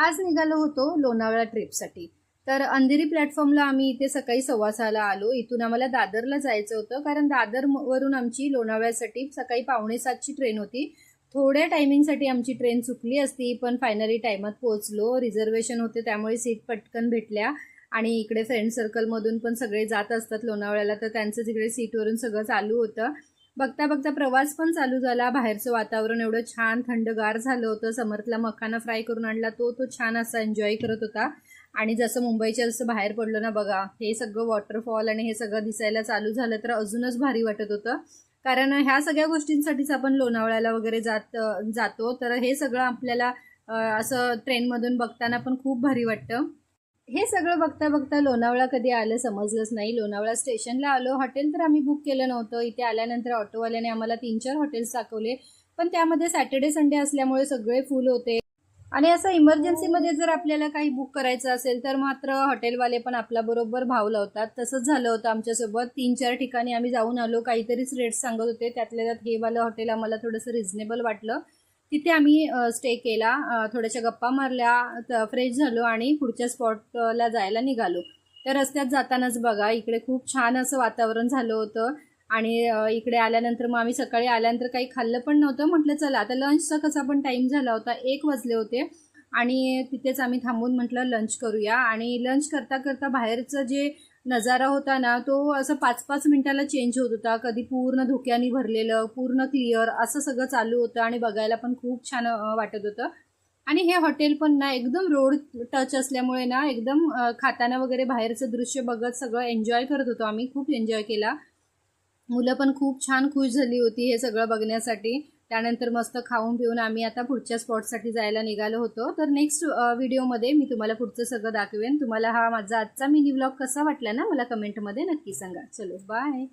आज निघालो होतो लोणावळा ट्रिपसाठी। तर अंधेरी प्लॅटफॉर्मला आम्ही इथे सकाळी 6:15ला आलो। इथून आम्हाला दादरला जायचं होतं, कारण दादर वरून आमची लोणावळ्यासाठी सकाळी 6:45ची ट्रेन होती। थोड्या टायमिंगसाठी आमची ट्रेन चुकली असती, पण फायनली टायमात पोहोचलो। रिझर्वेशन होते त्यामुळे सीट पटकन भेटल्या। आणि इकडे फ्रेंड सर्कलमधून पण सगळे जात असतात लोणावळ्याला, तर त्यांचं तिकडे सीटवरून सगळं चालू होतं। बघता बघता प्रवास पण चालू झाला। बाहेरचं वातावरण एवढं छान थंडगार झालं होतं। समर्थला मखाना फ्राय करून आणला, तो छान असा एन्जॉय करत होता। आणि जसं मुंबईच्या जसं बाहेर पडलो ना बघा, हे सगळं वॉटरफॉल आणि हे सगळं दिसायला चालू झालं तर अजूनच भारी वाटत होतं। कारण ह्या सगळ्या गोष्टींसाठीच आपण लोणावळ्याला वगैरे जातो, तर हे सगळं आपल्याला असं ट्रेनमधून बघताना पण खूप भारी वाटतं। हे सगळं बघता बघता लोणावळा कधी आलं समजलंच नाही। लोणावळा स्टेशनला आलो। हॉटेल तर आम्ही बुक केलं नव्हतं। इथे आल्यानंतर ऑटोवाल्याने आम्हाला 3-4 हॉटेल्स दाखवले, पण त्यामध्ये सॅटर्डे संडे असल्यामुळे सगळे फुल होते। आणि असं इमर्जन्सीमध्ये जर आपल्याला काही बुक करायचं असेल तर मात्र हॉटेलवाले पण आपला बरोबर भाव लावतात। तसंच झालं होतं आमच्यासोबत। 3-4 ठिकाणी आम्ही जाऊन आलो, काहीतरीच रेट सांगत होते। त्यातल्या त्यात हे वालं हॉटेल आम्हाला थोडंसं रिझनेबल वाटलं। तिथे आम्ही स्टे केला, थोड्याशा गप्पा मारल्या, फ्रेश झालो आणि पुढच्या स्पॉटला जायला निघालो। तर रस्त्यात जातानाच बघा इकडे खूप छान असं वातावरण झालं होतं। आणि इकडे आल्यानंतर मग आम्ही सकाळी आल्यानंतर काही खाल्लं पण नव्हतं। म्हटलं चला आता लंचचा कसा पण टाईम झाला होता, 1 वाजले होते। आणि तिथेच आम्ही थांबून म्हटलं लंच करूया। आणि लंच करता करता बाहेरचं जे नजारा होता ना, तो असं 5-5 मिनिटाला चेंज होत होता। कधी पूर्ण धुक्याने भरलेलं, पूर्ण क्लिअर असं सगळं चालू होतं आणि बघायला पण खूप छान वाटत होतं। आणि हे हॉटेल पण ना एकदम रोड टच असल्यामुळे ना एकदम खाताना वगैरे बाहेरचं दृश्य बघत सगळं एन्जॉय करत होतो आम्ही। खूप एन्जॉय केला। मुलं पण खूप छान खुश झाली होती हे सगळं बघण्यासाठी। त्यानंतर मस्त खाऊन पिऊन आम्ही आता पुढच्या स्पॉटसाठी जायला निघालो होतो। तर नेक्स्ट व्हिडिओमध्ये मी तुम्हाला पुढचं सगळं दाखवेन। तुम्हाला हा माझा आजचा मिनी व्लॉग कसा वाटला ना, मला कमेंटमध्ये नक्की सांगा। चलो बाय।